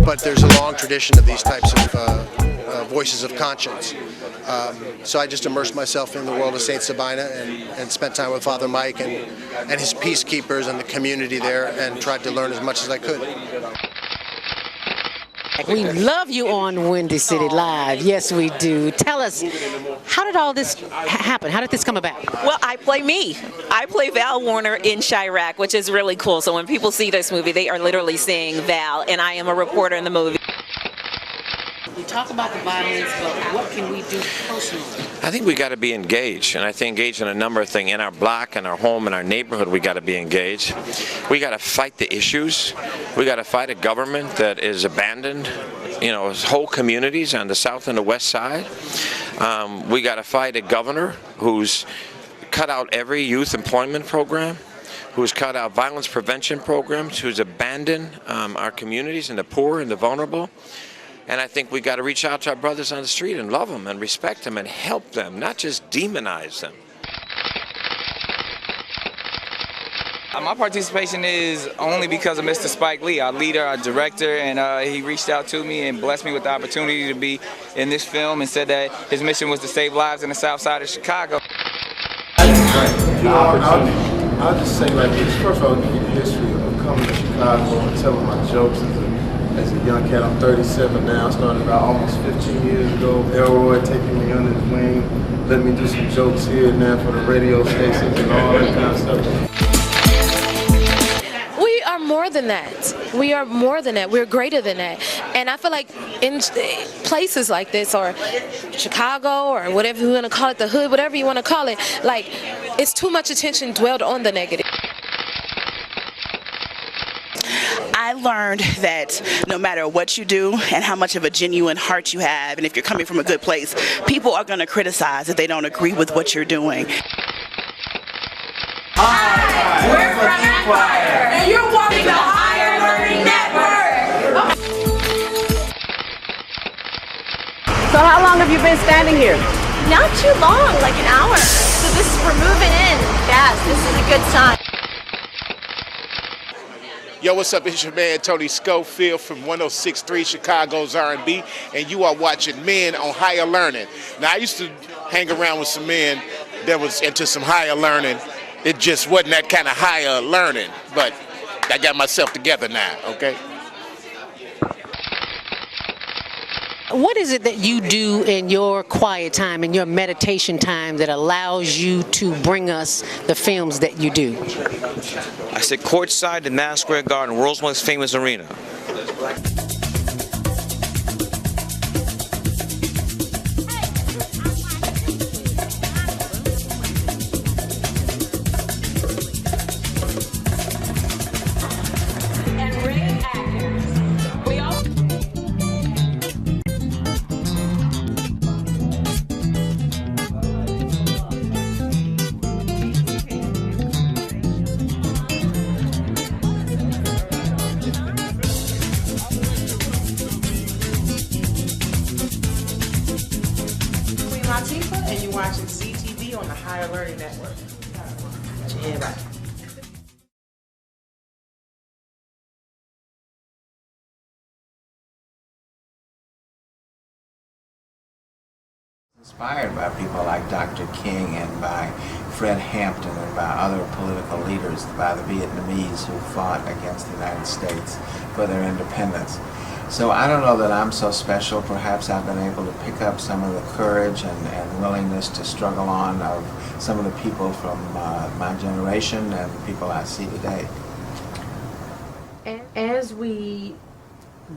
but there's a long tradition of these types of voices of conscience. So I just immersed myself in the world of St. Sabina and spent time with Father Mike and his peacekeepers and the community there, and tried to learn as much as I could. We love you on Windy City Live. Yes, we do. Tell us, how did all this happen? How did this come about? Well, I play me. I play Val Warner in Chirac, which is really cool. So when people see this movie, they are literally seeing Val, and I am a reporter in the movie. We talk about the violence, but what can we do personally? I think we got to be engaged, and I think engaged in a number of things. In our block, in our home, in our neighborhood, we got to be engaged. We got to fight the issues. We got to fight a government that is abandoned, you know, whole communities on the south and the west side. We got to fight a governor who's cut out every youth employment program, who's cut out violence prevention programs, who's abandoned our communities and the poor and the vulnerable. And I think we got to reach out to our brothers on the street and love them and respect them and help them, not just demonize them. My participation is only because of Mr. Spike Lee, our leader, our director, and he reached out to me and blessed me with the opportunity to be in this film and said that his mission was to save lives in the south side of Chicago. I'll just say like this. First of all, give you the history of coming to Chicago and telling my jokes as a young cat. I'm 37 now, started about almost 15 years ago. Elroy taking me under his wing, let me do some jokes here and there for the radio stations and all that kind of stuff. We are more than that. We are more than that. We're greater than that. And I feel like in places like this, or Chicago, or whatever you want to call it, the hood, whatever you want to call it, like, it's too much attention dwelled on the negative. I learned that no matter what you do and how much of a genuine heart you have, and if you're coming from a good place, people are going to criticize if they don't agree with what you're doing. Hi, we're from Empire, and you're watching the Higher Learning Network. So how long have you been standing here? Not too long, like an hour. So we're moving in fast. This is a good sign. Yo, what's up? It's your man Tony Schofield from 106.3 Chicago's R&B, and you are watching Men on Higher Learning. Now, I used to hang around with some men that was into some higher learning. It just wasn't that kind of higher learning, but I got myself together now, okay? What is it that you do in your quiet time, in your meditation time, that allows you to bring us the films that you do? I sit courtside in Madison Square Garden, world's most famous arena. And you're watching CTV on the Higher Learning Network. Yeah, right. Inspired by people like Dr. King and by Fred Hampton and by other political leaders, by the Vietnamese who fought against the United States for their independence. So I don't know that I'm so special. Perhaps I've been able to pick up some of the courage and willingness to struggle on of some of the people from my generation and the people I see today. As we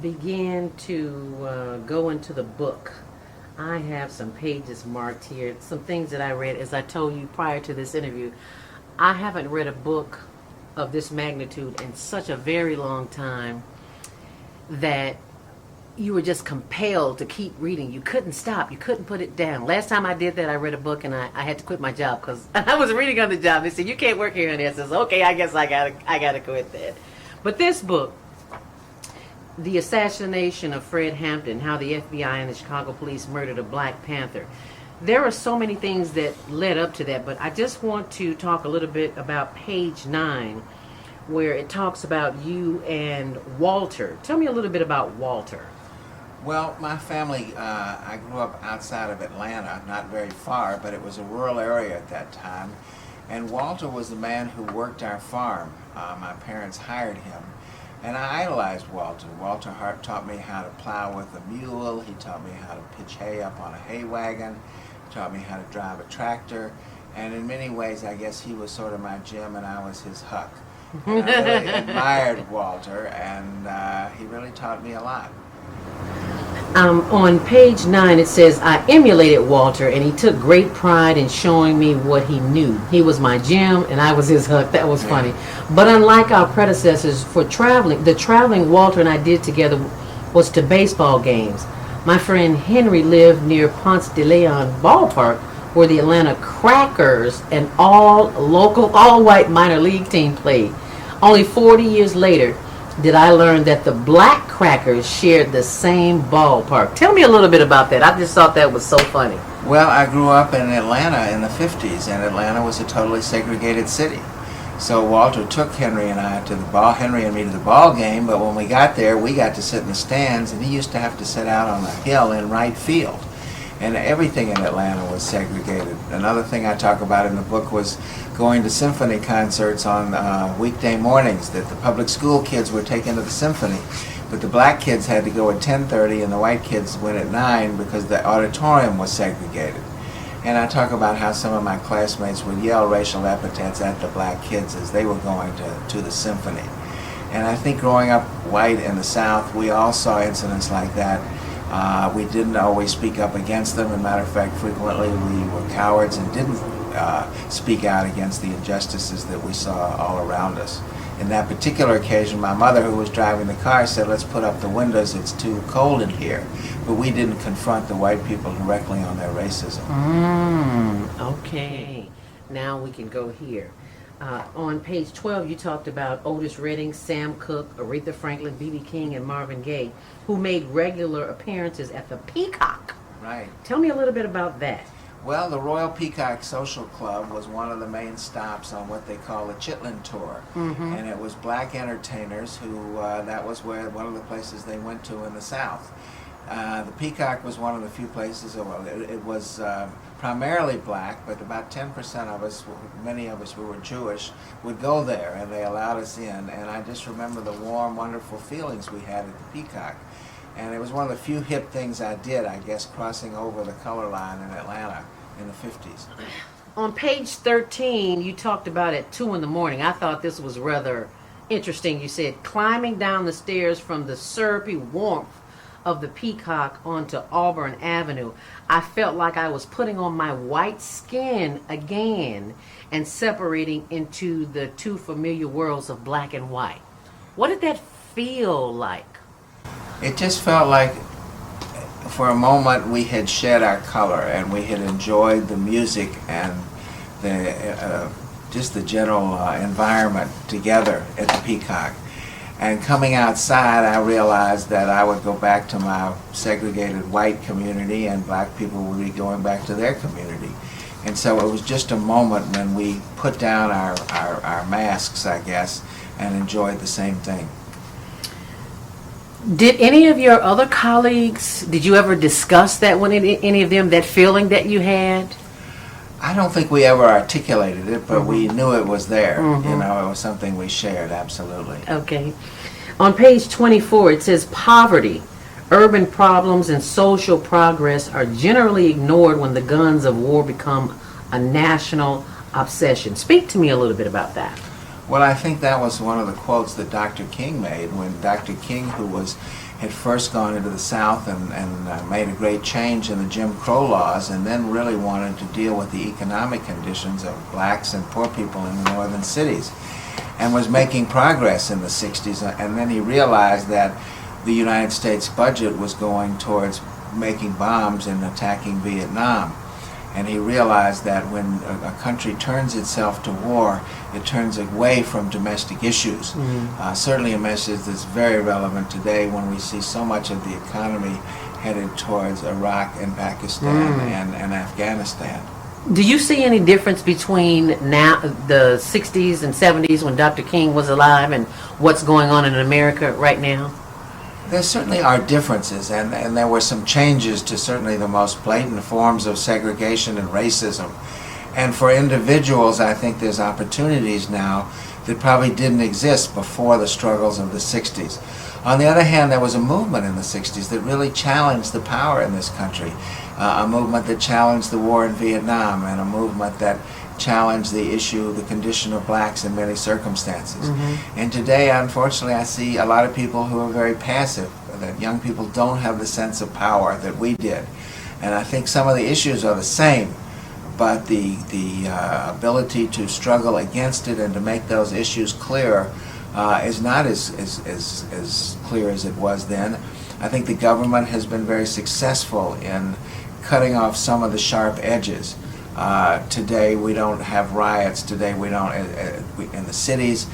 begin to go into the book, I have some pages marked here, some things that I read. As I told you prior to this interview, I haven't read a book of this magnitude in such a very long time that you were just compelled to keep reading. You couldn't stop. You couldn't put it down. Last time I did that, I read a book and I had to quit my job because I was reading on the job. They said, you can't work here. And I says, okay, I guess I gotta quit that. But this book, The Assassination of Fred Hampton, How the FBI and the Chicago Police Murdered a Black Panther. There are so many things that led up to that, but I just want to talk a little bit about page 9, where it talks about you and Walter. Tell me a little bit about Walter. Well, my family, I grew up outside of Atlanta, not very far, but it was a rural area at that time. And Walter was the man who worked our farm. My parents hired him. And I idolized Walter. Walter Hart taught me how to plow with a mule. He taught me how to pitch hay up on a hay wagon. He taught me how to drive a tractor. And in many ways, I guess he was sort of my Jim and I was his Huck. And I really admired Walter, and he really taught me a lot. On page 9 it says, I emulated Walter and he took great pride in showing me what he knew. He was my Jim and I was his Huck. That was funny. But unlike our predecessors, for traveling, the traveling Walter and I did together was to baseball games. My friend Henry lived near Ponce de Leon ballpark where the Atlanta Crackers, an all-white minor league team, played. Only 40 years later did I learn that the Black Crackers shared the same ballpark. Tell me a little bit about that. I just thought that was so funny. Well, I grew up in Atlanta in the 50s, and Atlanta was a totally segregated city. So Walter took Henry and I to the ball, Henry and me to the ball game, but when we got there, we got to sit in the stands, and he used to have to sit out on a hill in right field. And everything in Atlanta was segregated. Another thing I talk about in the book was going to symphony concerts on weekday mornings, that the public school kids were taken to the symphony. But the black kids had to go at 10:30 and the white kids went at 9 because the auditorium was segregated. And I talk about how some of my classmates would yell racial epithets at the black kids as they were going to the symphony. And I think growing up white in the South, we all saw incidents like that. We didn't always speak up against them. As a matter of fact, frequently we were cowards and didn't speak out against the injustices that we saw all around us. In that particular occasion, my mother, who was driving the car, said, let's put up the windows, it's too cold in here. But we didn't confront the white people directly on their racism. Okay. Now we can go here. On page 12, you talked about Otis Redding, Sam Cooke, Aretha Franklin, B.B. King, and Marvin Gaye, who made regular appearances at the Peacock. Right. Tell me a little bit about that. Well, the Royal Peacock Social Club was one of the main stops on what they call the Chitlin Tour. And it was black entertainers who, that was one of the places they went to in the South. The Peacock was one of the few places, well, it was primarily black, but about 10% of us, many of us who were Jewish, would go there, and they allowed us in. And I just remember the warm, wonderful feelings we had at the Peacock. And it was one of the few hip things I did, I guess, crossing over the color line in Atlanta in the 50s. On page 13, you talked about at 2 in the morning. I thought this was rather interesting. You said, climbing down the stairs from the syrupy warmth of the Peacock onto Auburn Avenue, I felt like I was putting on my white skin again and separating into the two familiar worlds of black and white. What did that feel like? It just felt like for a moment we had shed our color and we had enjoyed the music and the just the general environment together at the Peacock. And coming outside, I realized that I would go back to my segregated white community and black people would be going back to their community. And so it was just a moment when we put down our masks, I guess, and enjoyed the same thing. Did any of your other colleagues, did you ever discuss that with any of them, that feeling that you had? I don't think we ever articulated it, but we knew it was there. You know, it was something we shared, absolutely. Okay. On page 24, it says poverty, urban problems, and social progress are generally ignored when the guns of war become a national obsession. Speak to me a little bit about that. Well, I think that was one of the quotes that Dr. King made when Dr. King, who had first gone into the South and made a great change in the Jim Crow laws and then really wanted to deal with the economic conditions of blacks and poor people in the northern cities and was making progress in the 60s. And then he realized that the United States budget was going towards making bombs and attacking Vietnam. And he realized that when a country turns itself to war, it turns away from domestic issues. Certainly a message that's very relevant today when we see so much of the economy headed towards Iraq and Pakistan and Afghanistan. Do you see any difference between now, the 60s and 70s when Dr. King was alive, and what's going on in America right now? There certainly are differences, and there were some changes to certainly the most blatant forms of segregation and racism. And for individuals, I think there's opportunities now that probably didn't exist before the struggles of the 60s. On the other hand, there was a movement in the 60s that really challenged the power in this country, a movement that challenged the war in Vietnam, and a movement that challenged the issue, the condition of blacks in many circumstances. And today, unfortunately, I see a lot of people who are very passive, that young people don't have the sense of power that we did. And I think some of the issues are the same, but the ability to struggle against it and to make those issues clearer is not as clear as it was then. I think the government has been very successful in cutting off some of the sharp edges. Today we don't have riots. Today we don't in the cities.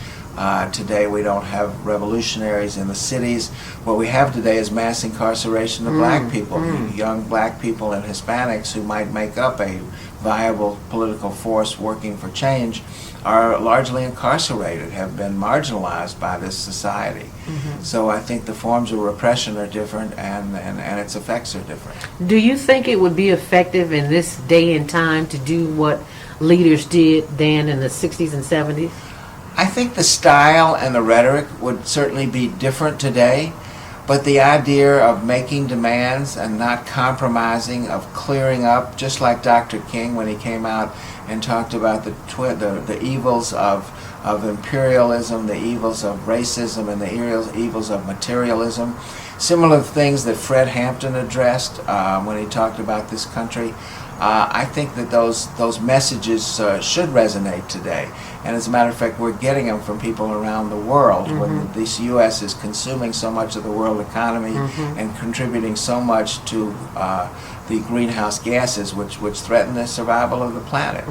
Today we don't have revolutionaries in the cities. What we have today is mass incarceration of black people, young black people and Hispanics who might make up a viable political force working for change, are largely incarcerated, have been marginalized by this society. So I think the forms of repression are different, and its effects are different. Do you think it would be effective in this day and time to do what leaders did then in the 60s and 70s? I think the style and the rhetoric would certainly be different today, but the idea of making demands and not compromising, of clearing up, just like Dr. King when he came out and talked about the evils of imperialism, the evils of racism, and the evils of materialism. Similar things that Fred Hampton addressed when he talked about this country. I think that those messages should resonate today. And as a matter of fact, we're getting them from people around the world. When this U.S. is consuming so much of the world economy and contributing so much to the greenhouse gases which threaten the survival of the planet.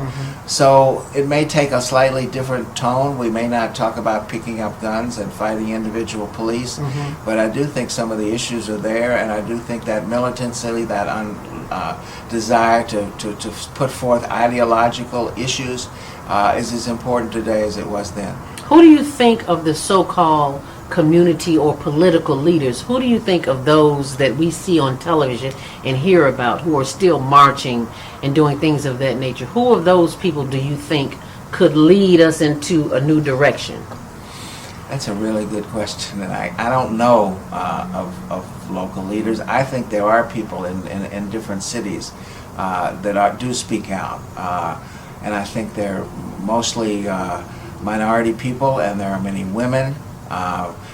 So it may take a slightly different tone. We may not talk about picking up guns and fighting individual police, but I do think some of the issues are there, and I do think that militancy, that desire to put forth ideological issues is as important today as it was then. Who do you think of the so-called community or political leaders? Who do you think of those that we see on television and hear about who are still marching and doing things of that nature? Who of those people do you think could lead us into a new direction? That's a really good question, and I don't know of local leaders. I think there are people in different cities that do speak out, and I think they're mostly minority people, and there are many women.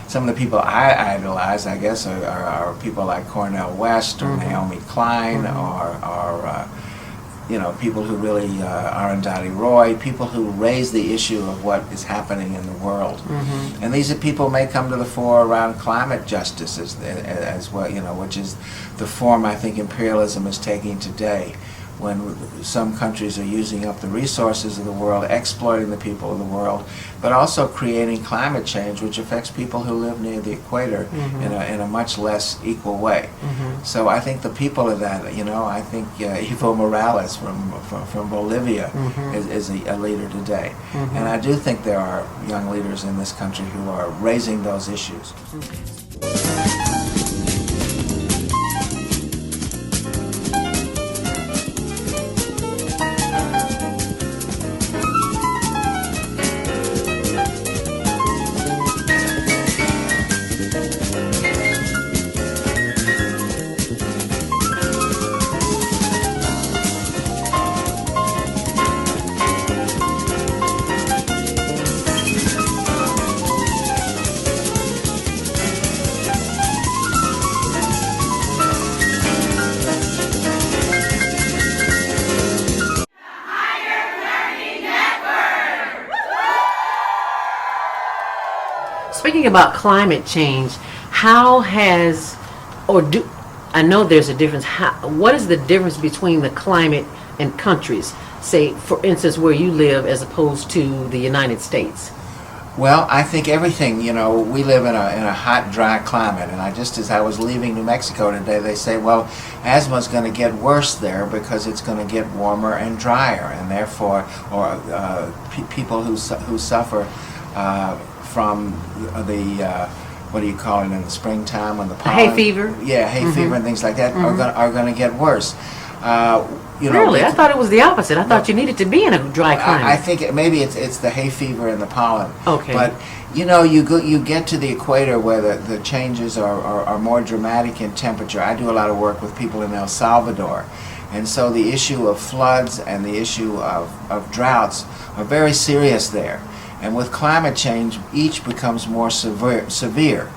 Some of the people I idolize, I guess, are people like Cornel West or Naomi Klein or people who really Arundhati Roy, people who raise the issue of what is happening in the world. And these are people may come to the fore around climate justice as well, which is the form I think imperialism is taking today, when some countries are using up the resources of the world, exploiting the people of the world, but also creating climate change which affects people who live near the equator in a much less equal way. So I think the people of that, I think Evo Morales from Bolivia is a leader today. And I do think there are young leaders in this country who are raising those issues. Speaking about climate change, how has, I know there's a difference, what is the difference between the climate and countries? Say, for instance, where you live as opposed to the United States? Well, I think everything, we live in a hot, dry climate, and as I was leaving New Mexico today, they say, well, asthma's going to get worse there because it's going to get warmer and drier, and therefore, people who suffer from the what do you call it in the springtime when the pollen, hay fever? Yeah, hay fever and things like that are going to get worse. Really? I thought it was the opposite. I thought you needed to be in a dry climate. I think maybe it's the hay fever and the pollen. Okay. But you get to the equator where the changes are more dramatic in temperature. I do a lot of work with people in El Salvador, and so the issue of floods and the issue of droughts are very serious there. And with climate change, each becomes more severe.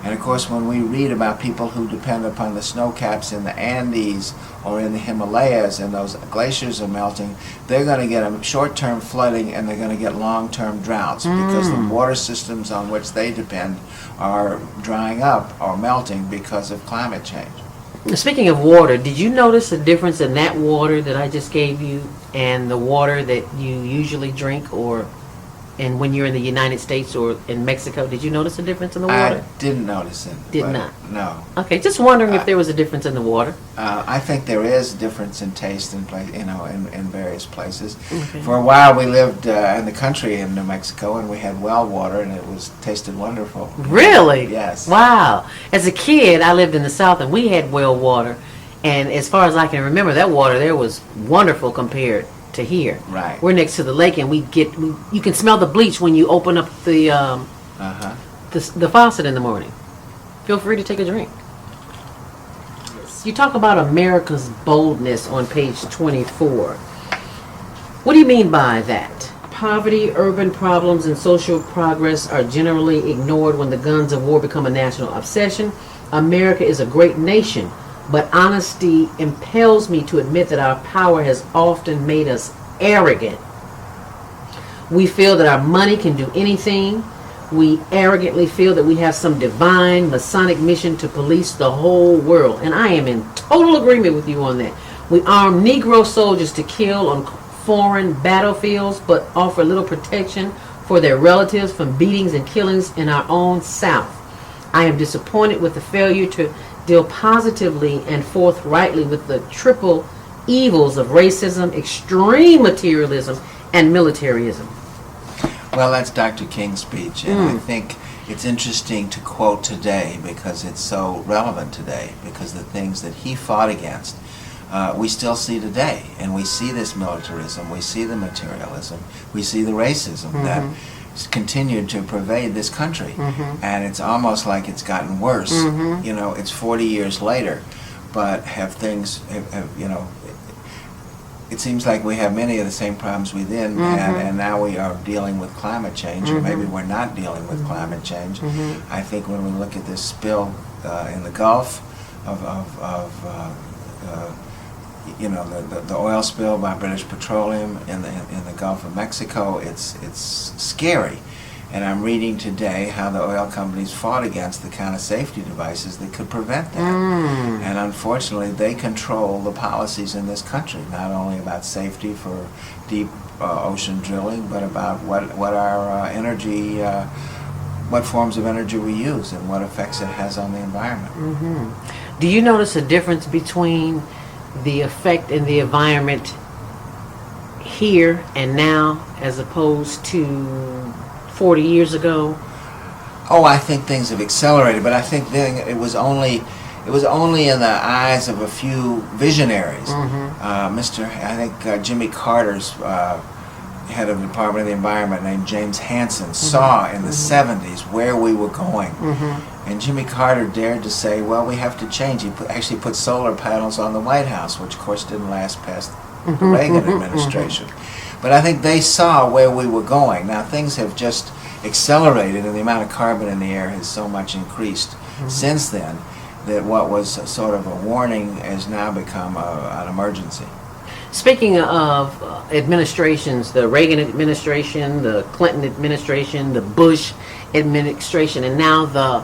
And of course, when we read about people who depend upon the snow caps in the Andes or in the Himalayas and those glaciers are melting, they're going to get a short-term flooding and they're going to get long-term droughts because the water systems on which they depend are drying up or melting because of climate change. Speaking of water, did you notice a difference in that water that I just gave you and the water that you usually drink and when you're in the United States or in Mexico? Did you notice a difference in the water? I didn't notice it. Did not? No. Okay, just wondering if there was a difference in the water. I think there is a difference in taste in various places. Okay. For a while, we lived in the country in New Mexico, and we had well water, and it tasted wonderful. Really? Yes. Wow. As a kid, I lived in the South, and we had well water. And as far as I can remember, that water there was wonderful compared to here. Right. We're next to the lake, and you can smell the bleach when you open up the faucet in the morning. Feel free to take a drink. You talk about America's boldness on page 24. What do you mean by that? Poverty, urban problems, and social progress are generally ignored when the guns of war become a national obsession. America is a great nation, but honesty impels me to admit that our power has often made us arrogant. We feel that our money can do anything. We arrogantly feel that we have some divine Masonic mission to police the whole world. And I am in total agreement with you on that. We arm Negro soldiers to kill on foreign battlefields, but offer little protection for their relatives from beatings and killings in our own South. I am disappointed with the failure to deal positively and forthrightly with the triple evils of racism, extreme materialism, and militarism. Well, that's Dr. King's speech, and I think it's interesting to quote today because it's so relevant today, because the things that he fought against we still see today, and we see this militarism, we see the materialism, we see the racism that continued to pervade this country, and it's almost like it's gotten worse. It's 40 years later, but it seems like we have many of the same problems we then had, and now we are dealing with climate change, or maybe we're not dealing with climate change. I think when we look at this spill in the Gulf the oil spill by British Petroleum in the Gulf of Mexico, it's scary. And I'm reading today how the oil companies fought against the kind of safety devices that could prevent that. And unfortunately, they control the policies in this country, not only about safety for deep ocean drilling, but about what our energy, what forms of energy we use and what effects it has on the environment. Do you notice a difference between the effect in the environment here and now as opposed to 40 years ago? Oh, I think things have accelerated, but I think then it was only in the eyes of a few visionaries. Jimmy Carter's head of the Department of the Environment named James Hansen saw in the 70s where we were going. And Jimmy Carter dared to say, well, we have to change. He actually put solar panels on the White House, which of course didn't last past the Reagan administration. But I think they saw where we were going. Now things have just accelerated, and the amount of carbon in the air has so much increased since then that what was sort of a warning has now become an emergency. Speaking of administrations, the Reagan administration, the Clinton administration, the Bush administration, and now the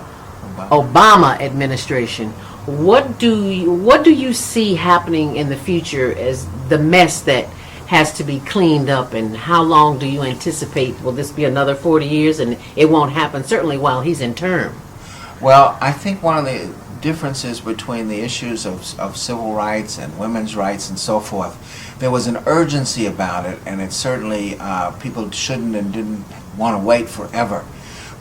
Obama administration, what do you see happening in the future as the mess that has to be cleaned up, and how long do you anticipate? Will this be another 40 years and it won't happen certainly while he's in term? Well, I think one of the differences between the issues of civil rights and women's rights and so forth, there was an urgency about it, and it certainly people shouldn't and didn't want to wait forever.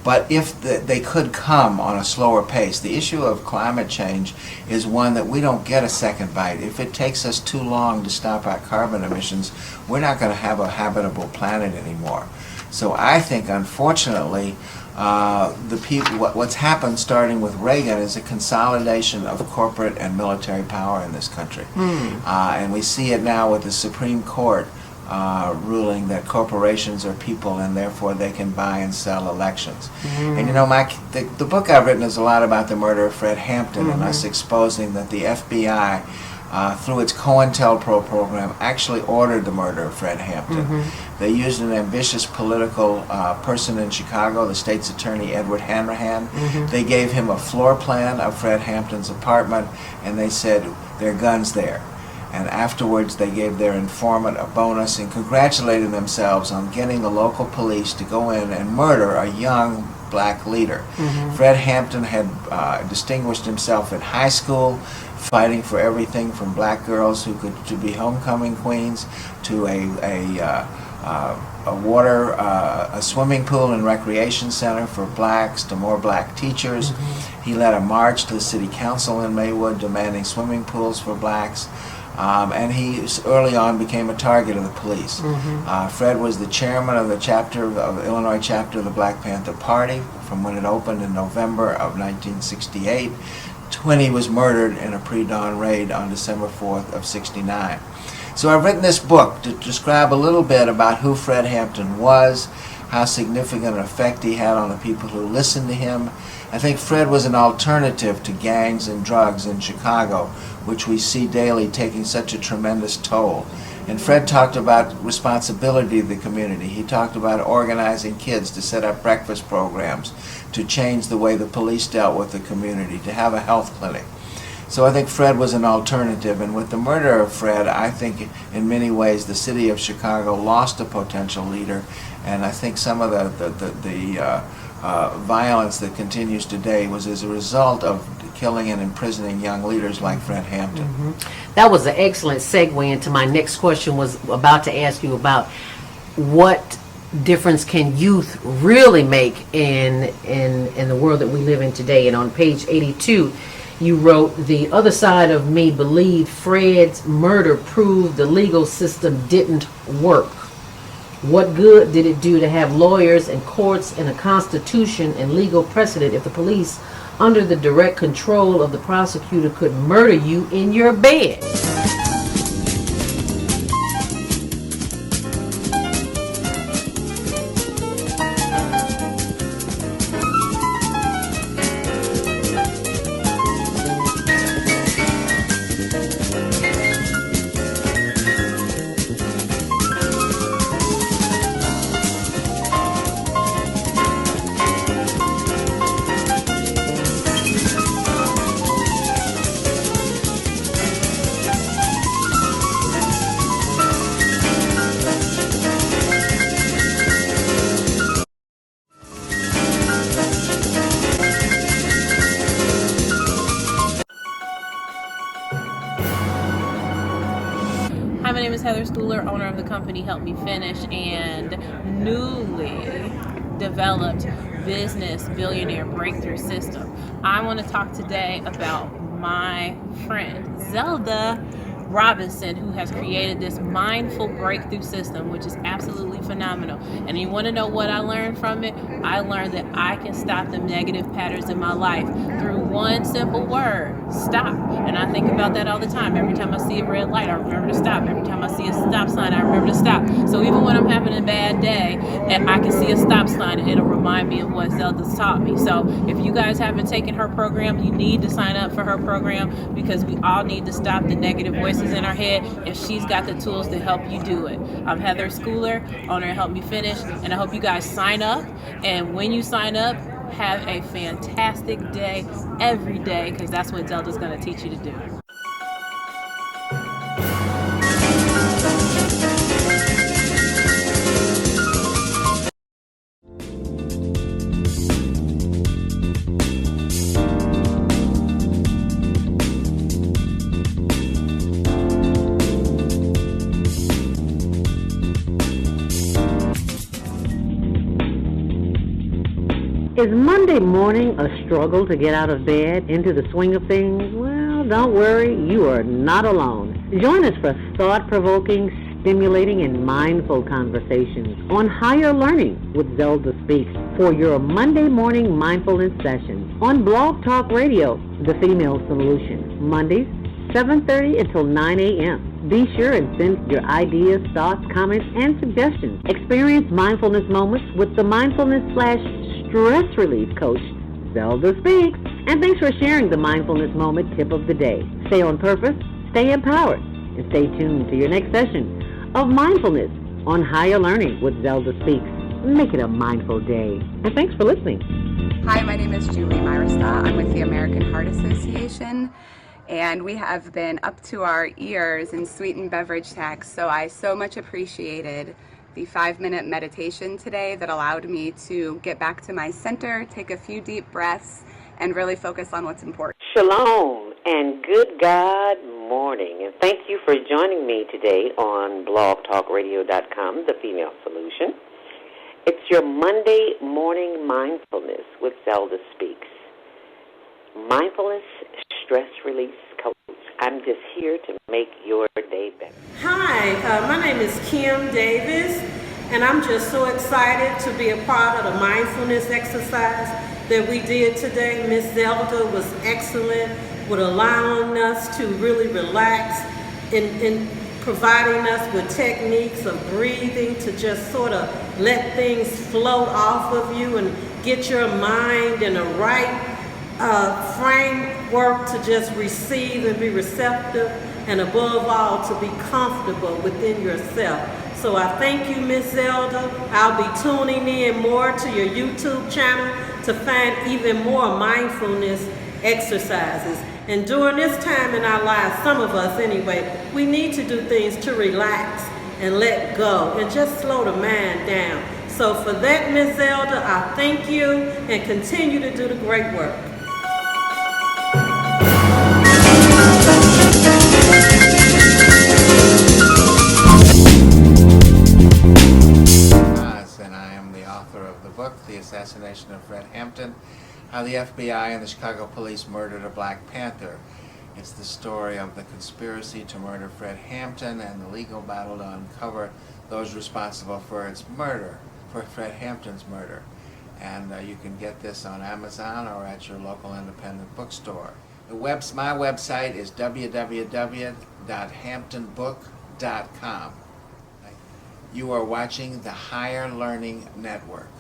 But if they could come on a slower pace, the issue of climate change is one that we don't get a second bite. If it takes us too long to stop our carbon emissions, we're not going to have a habitable planet anymore. So I think, unfortunately, what's happened starting with Reagan is a consolidation of corporate and military power in this country. And we see it now with the Supreme Court ruling that corporations are people and therefore they can buy and sell elections. And you know, the book I've written is a lot about the murder of Fred Hampton and us exposing that the FBI through its COINTELPRO program actually ordered the murder of Fred Hampton. They used an ambitious political person in Chicago, the state's attorney Edward Hanrahan. They gave him a floor plan of Fred Hampton's apartment and they said, there are guns there. And afterwards they gave their informant a bonus and congratulated themselves on getting the local police to go in and murder a young black leader. Fred Hampton had distinguished himself in high school, fighting for everything from black girls who could to be homecoming queens to a swimming pool and recreation center for blacks, to more black teachers. He led a march to the city council in Maywood demanding swimming pools for blacks. And he early on became a target of the police. Fred was the chairman of the Illinois chapter of the Black Panther Party from when it opened in November of 1968 to when he was murdered in a pre-dawn raid on December 4th of '69. So I've written this book to describe a little bit about who Fred Hampton was, how significant an effect he had on the people who listened to him. I think Fred was an alternative to gangs and drugs in Chicago, which we see daily taking such a tremendous toll. And Fred talked about responsibility of the community. He talked about organizing kids to set up breakfast programs, to change the way the police dealt with the community, to have a health clinic. So I think Fred was an alternative, and with the murder of Fred, I think in many ways the city of Chicago lost a potential leader, and I think some of the violence that continues today was as a result of killing and imprisoning young leaders like Fred Hampton. That was an excellent segue into my next question. Was about to ask you about what difference can youth really make in the world that we live in today. And on page 82, you wrote, "The other side of me believed Fred's murder proved the legal system didn't work. What good did it do to have lawyers and courts and a constitution and legal precedent if the police, under the direct control of the prosecutor, could murder you in your bed?" Hi, my name is Heather Schooler, owner of the company Help Me Finish, and newly developed business billionaire breakthrough system. I want to talk today about my friend Zelda Robinson, who has created this mindful breakthrough system, which is absolutely phenomenal. And you want to know what I learned from it? I learned that I can stop the negative patterns in my life through one simple word: stop. And I think about that all the time. Every time I see a red light, I remember to stop. Every time I see a stop sign, I remember to stop. So even when I'm having a bad day and I can see a stop sign, it'll remind me of what Zelda's taught me. So if you guys haven't taken her program, you need to sign up for her program, because we all need to stop the negative voices in our head, and she's got the tools to help you do it. I'm Heather Schooler, owner of Help Me Finish, and I hope you guys sign up. And when you sign up, have a fantastic day every day, because that's what Zelda's going to teach you to do. Is Monday morning a struggle to get out of bed, into the swing of things? Well, don't worry, you are not alone. Join us for thought-provoking, stimulating, and mindful conversations on higher learning with Zelda Speaks for your Monday morning mindfulness sessions on Blog Talk Radio, The Female Solution, Mondays, 7:30 until 9 a.m. Be sure and send your ideas, thoughts, comments, and suggestions. Experience mindfulness moments with the mindfulness/stress relief coach, Zelda Speaks. And thanks for sharing the mindfulness moment tip of the day. Stay on purpose, stay empowered, and stay tuned to your next session of mindfulness on higher learning with Zelda Speaks. Make it a mindful day. And thanks for listening. Hi, my name is Julie Myrista. I'm with the American Heart Association, and we have been up to our ears in sweetened beverage tax, so I so much appreciated the 5-minute meditation today that allowed me to get back to my center, take a few deep breaths, and really focus on what's important. Shalom and good God morning. And thank you for joining me today on blogtalkradio.com, The Female Solution. It's your Monday morning mindfulness with Zelda Speaks. Mindfulness stress release coach. I'm just here to make your day better. Hi, my name is Kim Davis, and I'm just so excited to be a part of the mindfulness exercise that we did today. Miss Zelda was excellent with allowing us to really relax in providing us with techniques of breathing to just sort of let things float off of you and get your mind in a right framework to just receive and be receptive, and above all to be comfortable within yourself. So I thank you, Miss Zelda. I'll be tuning in more to your YouTube channel to find even more mindfulness exercises. And during this time in our lives, some of us anyway, we need to do things to relax and let go and just slow the mind down. So for that, Miss Zelda, I thank you and continue to do the great work. Haas, and I am the author of the book, The Assassination of Fred Hampton, How the FBI and the Chicago Police Murdered a Black Panther. It's the story of the conspiracy to murder Fred Hampton and the legal battle to uncover those responsible for its murder, for Fred Hampton's murder. And you can get this on Amazon or at your local independent bookstore. My website is www.hamptonbook.com. You are watching the Higher Learning Network.